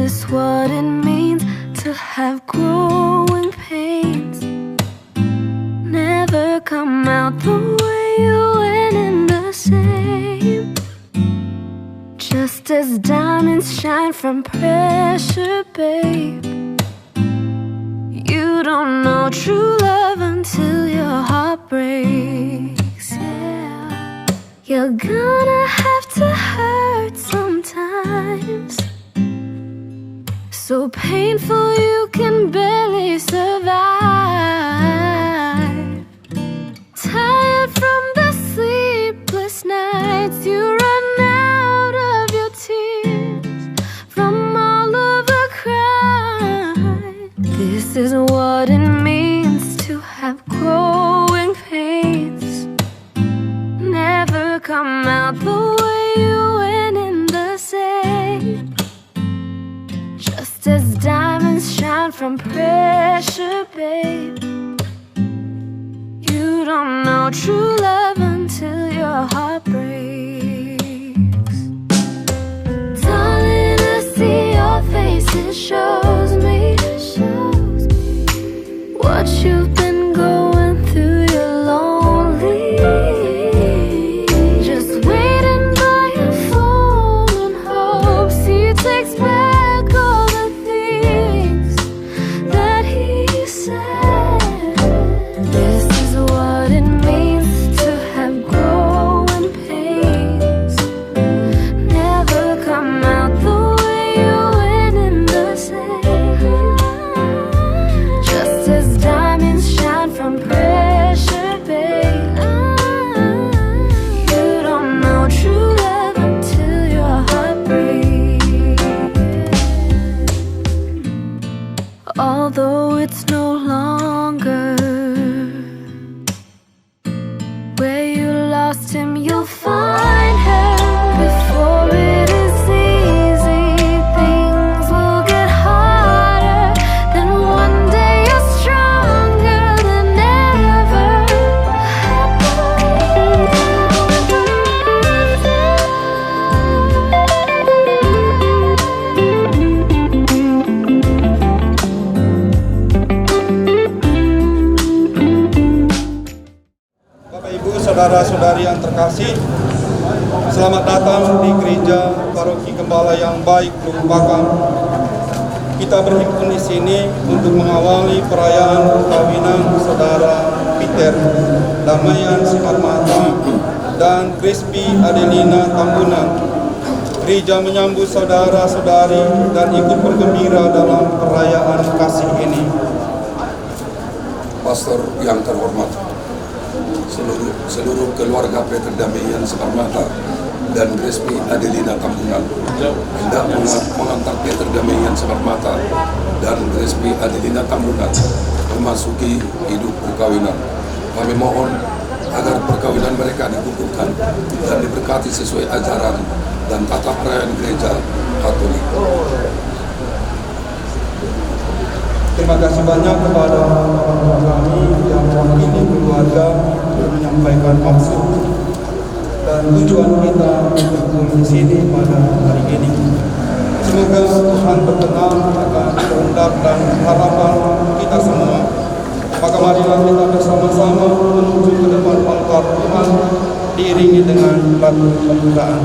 this what it means to have growing pains? Never come out the way you went in the same. Just as diamonds shine from pressure, babe. You don't know true love until your heart breaks, yeah. You're gonna have to hurt sometimes, so painful you can barely survive. Tired from the sleepless nights, you run out of your tears from all of the crying. This is what it means to have growing pains. Never come out the way you went in the same. Just as diamonds shine from pressure, babe. You don't know true love until your heart breaks. Darling, I see your face, it shows me what you've been going through. You're lonely, just waiting by your phone in hopes he takes back all the things that he said. This is what it means to have growing pains. Never come out the way you went in the same. Just as diamonds shine from pressure, babe. You don't know true love until your heart breaks. Although it's no longer where you lost him, you'll find her. Before it is easy, things will get harder. Then one day you're stronger than ever. Bapak Ibu, saudara-saudari yang terkasih, selamat datang di gereja Paroki Gembala yang Baik Lubakan. Kita berhimpun di sini untuk mengawali perayaan perkawinan saudara Peter Damayan Simarmata dan Crispy Adelina Tambunan. Gereja menyambut saudara-saudari dan ikut bergembira dalam perayaan kasih ini. Pastor yang terhormat, seluruh keluarga Peter Damayan Simarmata dan Crispy Adelina Tambunan hendak mengantar Peter Damayan Simarmata dan Crispy Adelina Tambunan memasuki hidup perkawinan. Kami mohon agar perkawinan mereka dikukuhkan dan diberkati sesuai ajaran dan tata perayaan gereja Katolik. Terima kasih banyak kepada orang kami yang mewakili keluarga untuk menyampaikan maksud dan tujuan kita berkumpul di sini pada hari ini. Semoga Tuhan berkenan akan kehendak dan harapan kita semua. Maka marilah kita bersama-sama menuju ke depan altar Tuhan diiringi dengan batu pembukaan.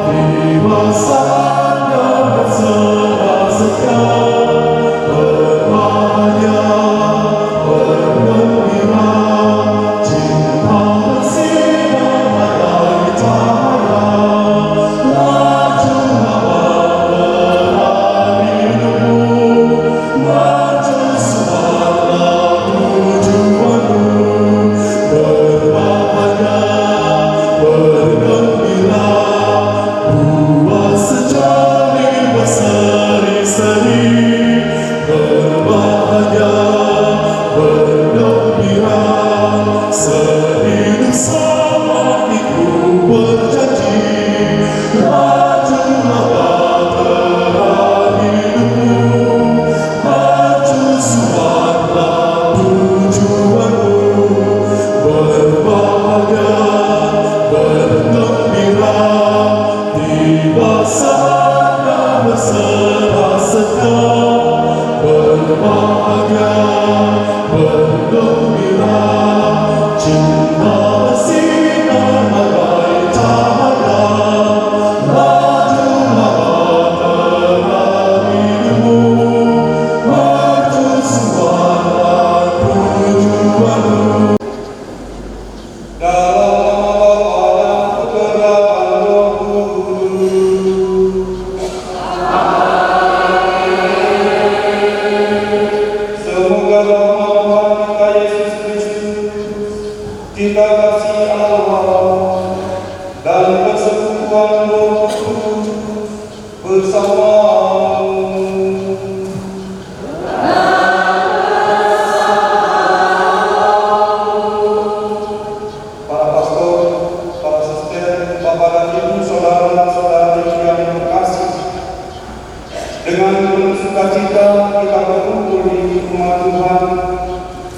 Viva Para pastor, para asisten, bapak dan ibu, saudara-saudari yang terkasih, dengan penuh sukacita kita berkumpul di rumah Tuhan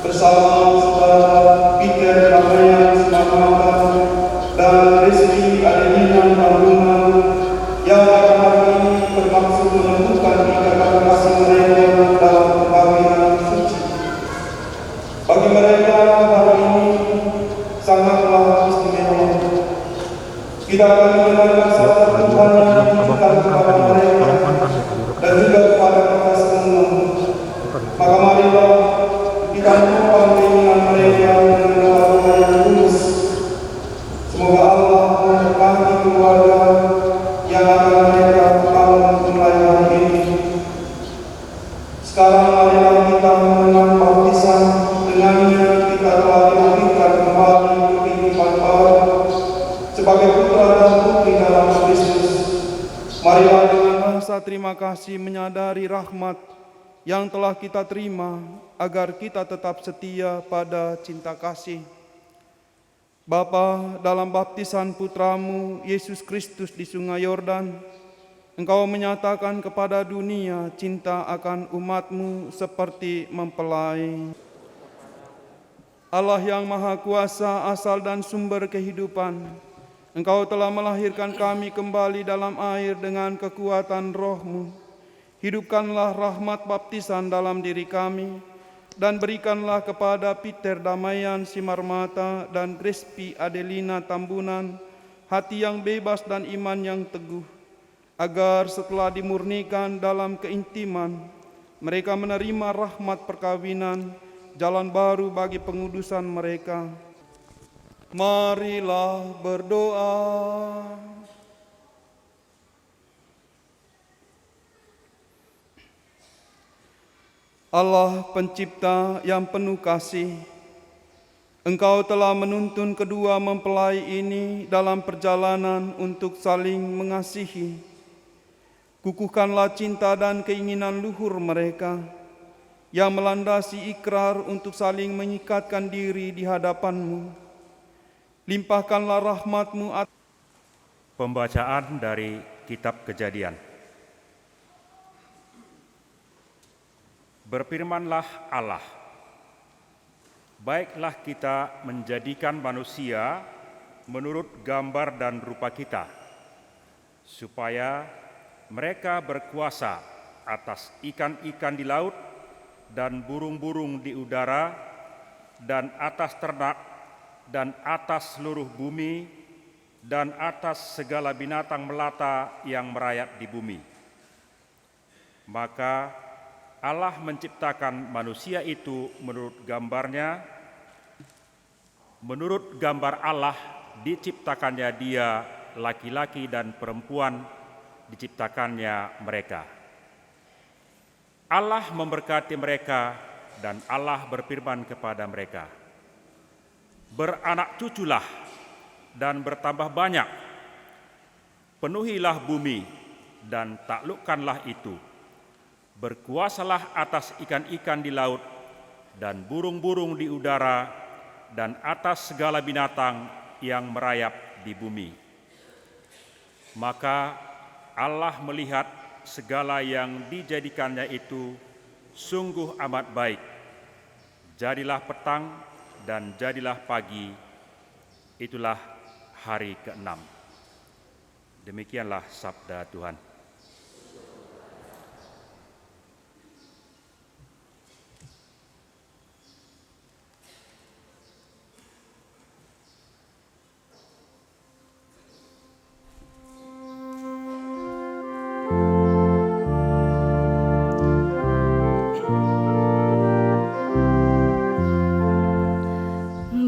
bersama saudara Peter Damaian Simarmata dan Rizky Adelina Tambunan yang pada hari ini bermaksud menentukan ikatan kasih mereka dalam perkawinan suci. Bagi mereka hari ini sangatlah istimewa. Kita akan mendengarkan sabda Tuhan yang diberikan kepada mereka dan juga kepada kita semua. Maka marilah kita menumpang keinginan mereka dengan doa yang tulus. Semoga Allah memberkati keluarga yang akan mereka bangun mulai hari ini. Sekarang marilah kita mengenang baptisan, dengannya kita telah dilahirkan kembali ke kehidupan baru sebagai putra dan putri dalam Kristus. Marilah dengan rasa terima kasih menyadari rahmat yang telah kita terima agar kita tetap setia pada cinta kasih. Bapa, dalam baptisan putramu Yesus Kristus di Sungai Yordan, Engkau menyatakan kepada dunia cinta akan umatmu seperti mempelai. Allah yang Maha Kuasa, asal dan sumber kehidupan, Engkau telah melahirkan kami kembali dalam air dengan kekuatan roh-Mu. Hidupkanlah rahmat baptisan dalam diri kami, dan berikanlah kepada Peter Damaian Simarmata dan Rizky Adelina Tambunan hati yang bebas dan iman yang teguh, agar setelah dimurnikan dalam keintiman, mereka menerima rahmat perkawinan, jalan baru bagi pengudusan mereka. Marilah berdoa. Allah pencipta yang penuh kasih, Engkau telah menuntun kedua mempelai ini dalam perjalanan untuk saling mengasihi. Kukuhkanlah cinta dan keinginan luhur mereka yang melandasi ikrar untuk saling mengikatkan diri di hadapan-Mu. Limpahkanlah rahmat-Mu. Pembacaan dari Kitab Kejadian. Berfirmanlah Allah, baiklah kita menjadikan manusia menurut gambar dan rupa kita, supaya mereka berkuasa atas ikan-ikan di laut dan burung-burung di udara dan atas ternak dan atas seluruh bumi dan atas segala binatang melata yang merayap di bumi. Maka Allah menciptakan manusia itu menurut gambarnya, menurut gambar Allah diciptakannya dia, laki-laki dan perempuan diciptakannya mereka. Allah memberkati mereka dan Allah berfirman kepada mereka, beranak cuculah dan bertambah banyak, penuhilah bumi dan taklukkanlah itu. Berkuasalah atas ikan-ikan di laut dan burung-burung di udara dan atas segala binatang yang merayap di bumi. Maka Allah melihat segala yang dijadikannya itu sungguh amat baik. Jadilah petang dan jadilah pagi, itulah hari ke-6. Demikianlah sabda Tuhan.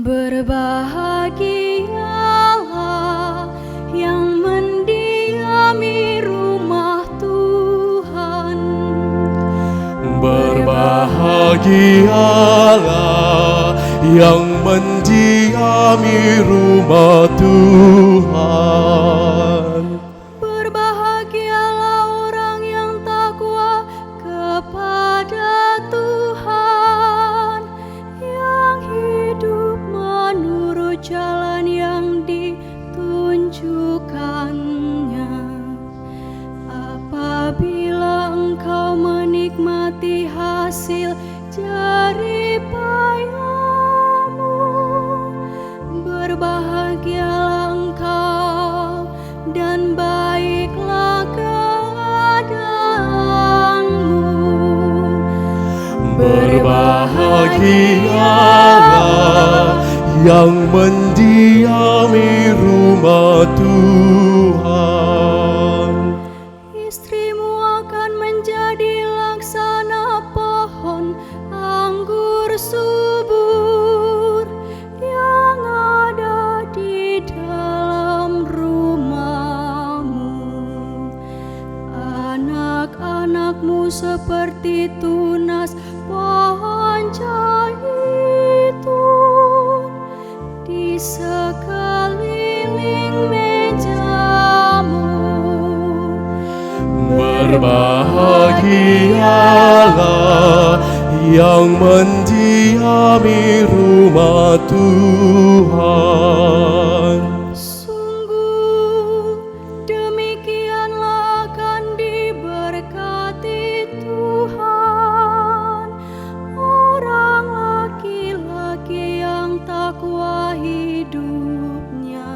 Berbahagialah yang mendiami rumah Tuhan. Berbahagialah yang mendiami rumah Tuhan. Berbahagialah menikmati hasil jerih payahmu. Berbahagialah engkau dan baiklah keadaanmu. Berbahagialah yang mendiami rumah Tuhan. Istrimu akan menjadi laksana pohon anggur subur yang ada di dalam rumahmu. Anak-anakmu seperti tunas pohon zaitun di sekeliling mejamu. Berbahagialah yang mendiami rumah Tuhan. Sungguh demikianlah akan diberkati Tuhan orang laki-laki yang takwa hidupnya.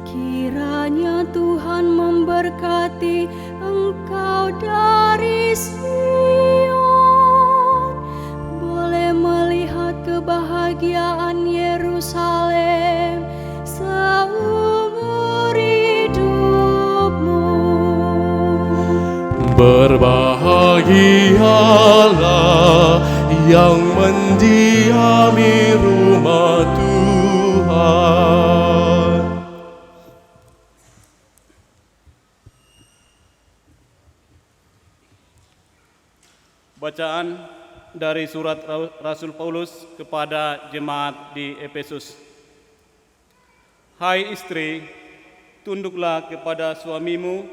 Kiranya Tuhan memberkati engkau dari Sion, boleh melihat kebahagiaan Yerusalem seumur hidupmu. Berbahagialah yang mendiami rumah Tuhan. Bacaan dari surat Rasul Paulus kepada jemaat di Efesus. Hai istri, tunduklah kepada suamimu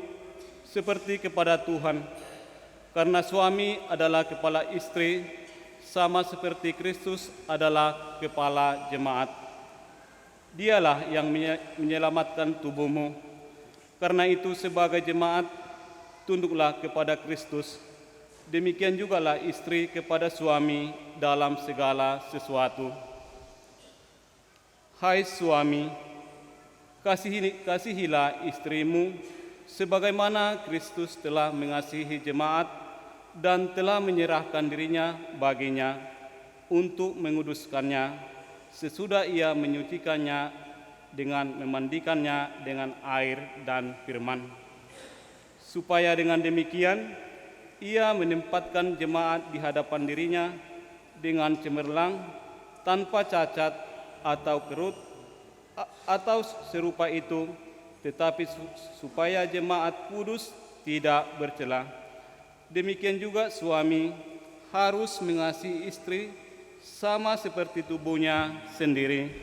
seperti kepada Tuhan, karena suami adalah kepala istri, sama seperti Kristus adalah kepala jemaat. Dialah yang menyelamatkan tubuhmu. Karena itu sebagai jemaat, tunduklah kepada Kristus. Demikian jugalah istri kepada suami dalam segala sesuatu. Hai suami, kasihilah istrimu sebagaimana Kristus telah mengasihi jemaat dan telah menyerahkan dirinya baginya untuk menguduskannya, sesudah ia menyucikannya dengan memandikannya dengan air dan firman, supaya dengan demikian ia menempatkan jemaat di hadapan dirinya dengan cemerlang, tanpa cacat atau kerut atau serupa itu, tetapi supaya jemaat kudus tidak bercela. Demikian juga suami harus mengasihi istri sama seperti tubuhnya sendiri.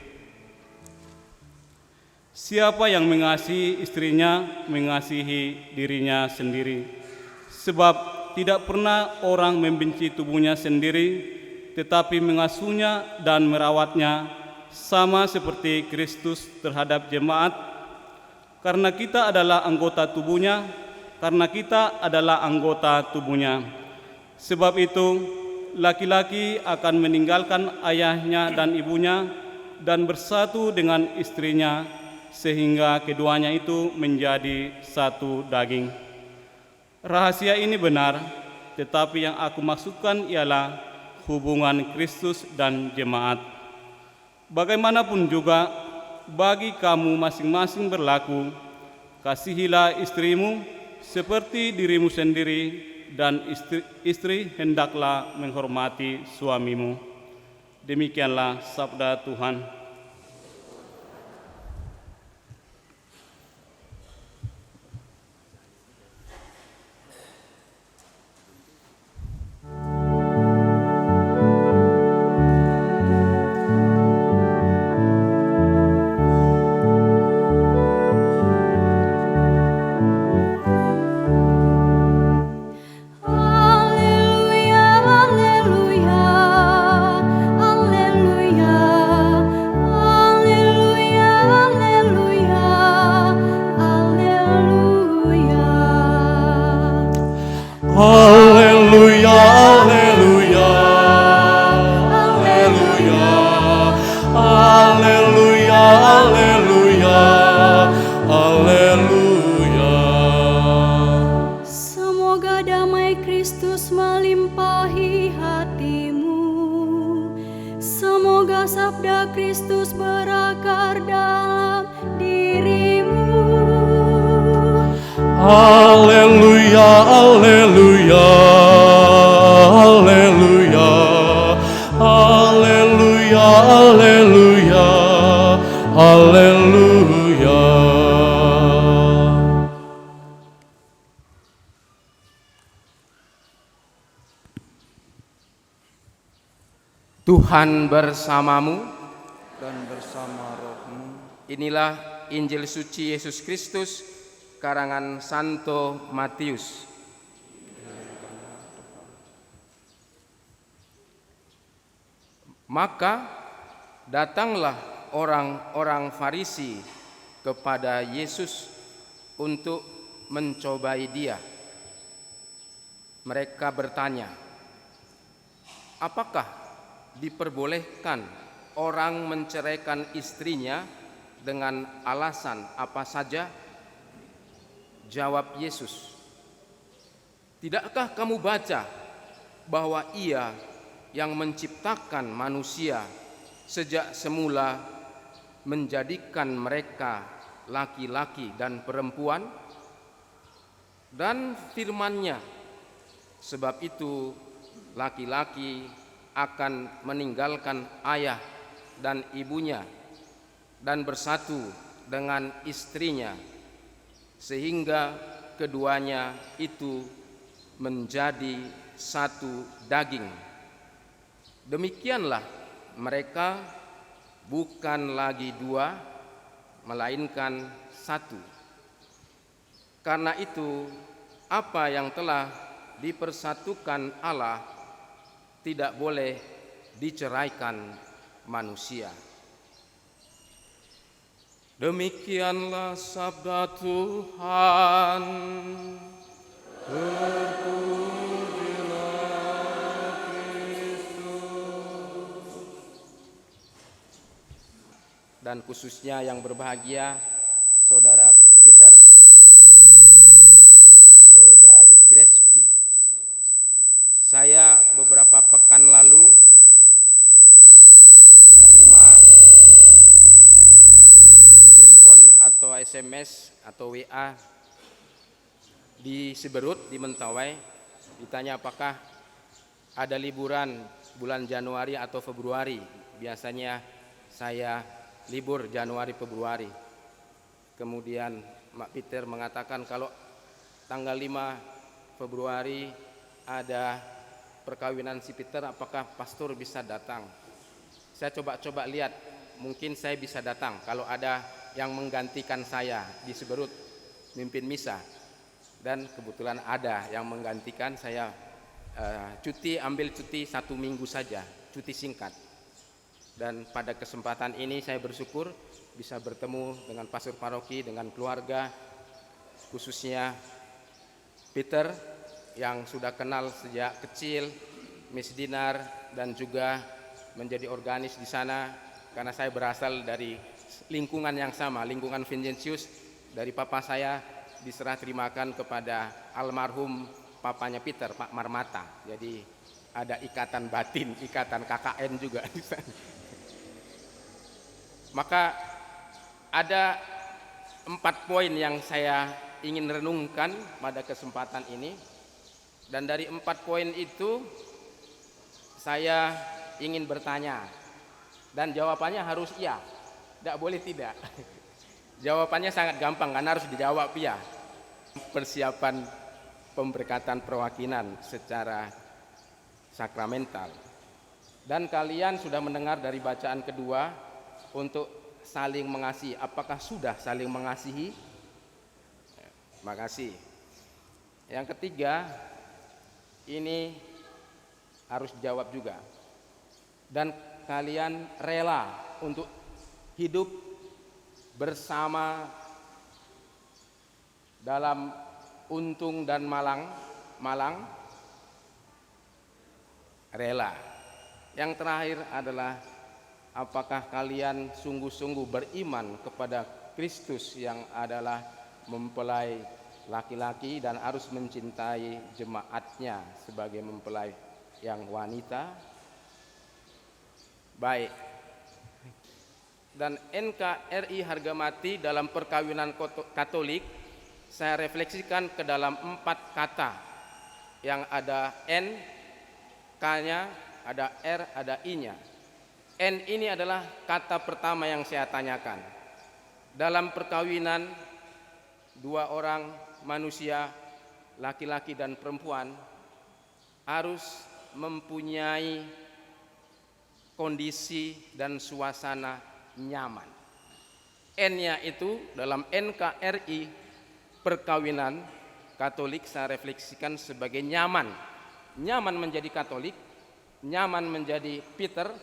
Siapa yang mengasihi istrinya mengasihi dirinya sendiri, sebab tidak pernah orang membenci tubuhnya sendiri, tetapi mengasuhnya dan merawatnya sama seperti Kristus terhadap jemaat, karena kita adalah anggota tubuhnya. Sebab itu, laki-laki akan meninggalkan ayahnya dan ibunya dan bersatu dengan istrinya, sehingga keduanya itu menjadi satu daging. Rahasia ini benar, tetapi yang aku maksudkan ialah hubungan Kristus dan jemaat. Bagaimanapun juga, bagi kamu masing-masing berlaku, kasihilah istrimu seperti dirimu sendiri, dan istri hendaklah menghormati suamimu. Demikianlah sabda Tuhan. Haleluya. damai Kristus melimpahi hatimu. Semoga sabda Kristus berakar dalam dirimu. Haleluya, haleluya, haleluya, haleluya, haleluya, haleluya. Tuhan bersamamu. dan bersama rohmu. Inilah Injil suci Yesus Kristus karangan Santo Matius. Maka datanglah orang-orang Farisi kepada Yesus untuk mencobai Dia. Mereka bertanya, apakah diperbolehkan orang menceraikan istrinya dengan alasan apa saja? Jawab Yesus, tidakkah kamu baca bahwa Ia yang menciptakan manusia sejak semula menjadikan mereka laki-laki dan perempuan? Dan firman-Nya, sebab itu laki-laki akan meninggalkan ayah dan ibunya dan bersatu dengan istrinya, sehingga keduanya itu menjadi satu daging. Demikianlah mereka bukan lagi dua, melainkan satu. Karena itu, apa yang telah dipersatukan Allah tidak boleh diceraikan manusia. Demikianlah sabda Tuhan. Terpujilah Kristus. Dan khususnya yang berbahagia Saudara Peter dan Saudari Grespi. Saya beberapa pekan lalu menerima telepon atau SMS atau WA di Siberut, di Mentawai, ditanya apakah ada liburan bulan Januari atau Februari. Biasanya saya libur Januari Februari. Kemudian Mak Peter mengatakan kalau tanggal 5 Februari ada perkawinan si Peter, apakah pastor bisa datang? Saya coba lihat, mungkin saya bisa datang kalau ada yang menggantikan saya di Siberut mimpin misa. Dan kebetulan ada yang menggantikan saya, ambil cuti 1 minggu saja, cuti singkat. Dan pada kesempatan ini saya bersyukur bisa bertemu dengan pastor paroki, dengan keluarga, khususnya Peter yang sudah kenal sejak kecil, Miss Dinar, dan juga menjadi organis di sana karena saya berasal dari lingkungan yang sama, lingkungan Vincentius. Dari papa saya diserah terimakan kepada almarhum papanya Peter, Pak Marmata. Jadi ada ikatan batin, ikatan KKN juga di sana. Maka ada 4 poin yang saya ingin renungkan pada kesempatan ini. Dan dari 4 poin itu saya ingin bertanya, dan jawabannya harus iya, tidak boleh tidak. Jawabannya sangat gampang karena harus dijawab iya. Persiapan pemberkatan perwakilan secara sakramental. Dan kalian sudah mendengar dari bacaan kedua untuk saling mengasihi. Apakah sudah saling mengasihi? Makasih. Yang ketiga, ini harus dijawab juga. Dan kalian rela untuk hidup bersama dalam untung dan malang? Rela. Yang terakhir adalah apakah kalian sungguh-sungguh beriman kepada Kristus yang adalah mempelai laki-laki dan harus mencintai jemaatnya sebagai mempelai yang wanita. Baik. Dan NKRI harga mati dalam perkawinan Katolik saya refleksikan ke dalam 4 kata yang ada N, K-nya, ada R, ada I-nya. N ini adalah kata pertama yang saya tanyakan. Dalam perkawinan 2 orang manusia, laki-laki dan perempuan, harus mempunyai kondisi dan suasana nyaman. N-nya itu dalam NKRI perkawinan Katolik saya refleksikan sebagai nyaman. Nyaman menjadi Katolik, nyaman menjadi Peter,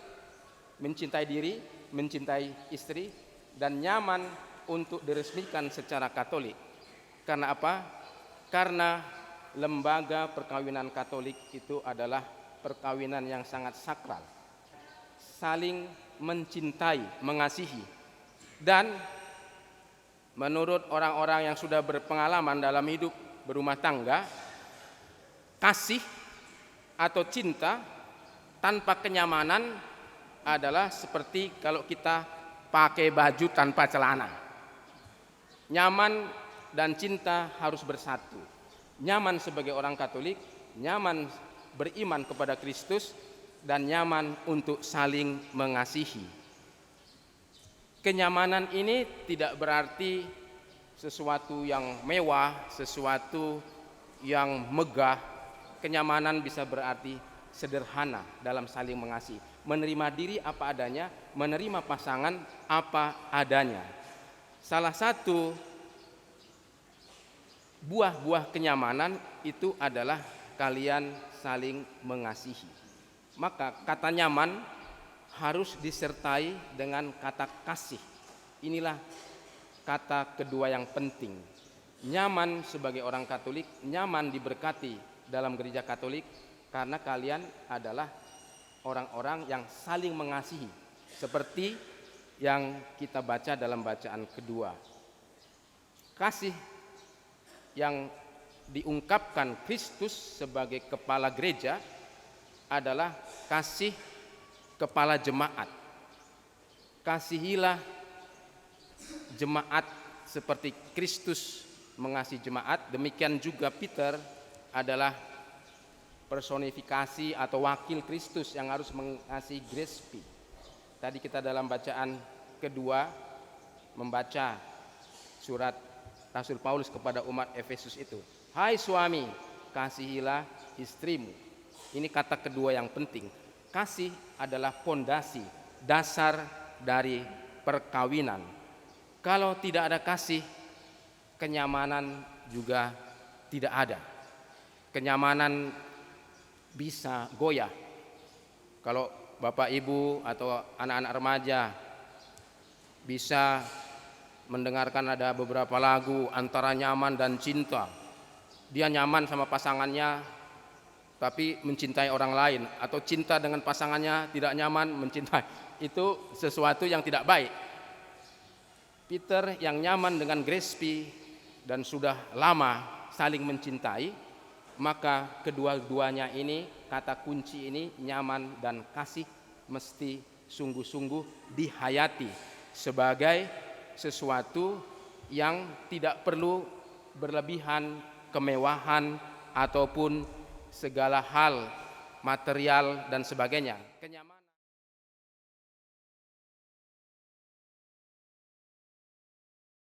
mencintai diri, mencintai istri, dan nyaman untuk diresmikan secara Katolik. Karena apa? Karena lembaga perkawinan Katolik itu adalah perkawinan yang sangat sakral, saling mencintai, mengasihi. Dan menurut orang-orang yang sudah berpengalaman dalam hidup berumah tangga, kasih atau cinta tanpa kenyamanan adalah seperti kalau kita pakai baju tanpa celana. Nyaman dan cinta harus bersatu. Nyaman sebagai orang Katolik, nyaman beriman kepada Kristus, dan nyaman untuk saling mengasihi. Kenyamanan ini tidak berarti sesuatu yang mewah, sesuatu yang megah. Kenyamanan bisa berarti sederhana dalam saling mengasihi, menerima diri apa adanya, menerima pasangan apa adanya. Salah satu buah-buah kenyamanan itu adalah kalian saling mengasihi. Maka kata nyaman harus disertai dengan kata kasih. Inilah kata kedua yang penting. Nyaman sebagai orang Katolik, nyaman diberkati dalam gereja Katolik karena kalian adalah orang-orang yang saling mengasihi, seperti yang kita baca dalam bacaan kedua. Kasih yang diungkapkan Kristus sebagai kepala gereja adalah kasih kepala jemaat. Kasihilah jemaat seperti Kristus mengasihi jemaat. Demikian juga Peter adalah personifikasi atau wakil Kristus yang harus mengasihi Grespi. Tadi kita dalam bacaan kedua membaca surat Rasul Paulus kepada umat Efesus itu. Hai suami, kasihilah istrimu. Ini kata kedua yang penting. Kasih adalah pondasi, dasar dari perkawinan. Kalau tidak ada kasih, kenyamanan juga tidak ada. Kenyamanan bisa goyah. Kalau Bapak Ibu atau anak-anak remaja bisa mendengarkan ada beberapa lagu antara nyaman dan cinta. Dia nyaman sama pasangannya tapi mencintai orang lain, atau cinta dengan pasangannya tidak nyaman mencintai. Itu sesuatu yang tidak baik. Peter yang nyaman dengan Grespi dan sudah lama saling mencintai, maka kedua-duanya ini, kata kunci ini, nyaman dan kasih, mesti sungguh-sungguh dihayati sebagai sesuatu yang tidak perlu berlebihan, kemewahan, ataupun segala hal material dan sebagainya. Kenyamanan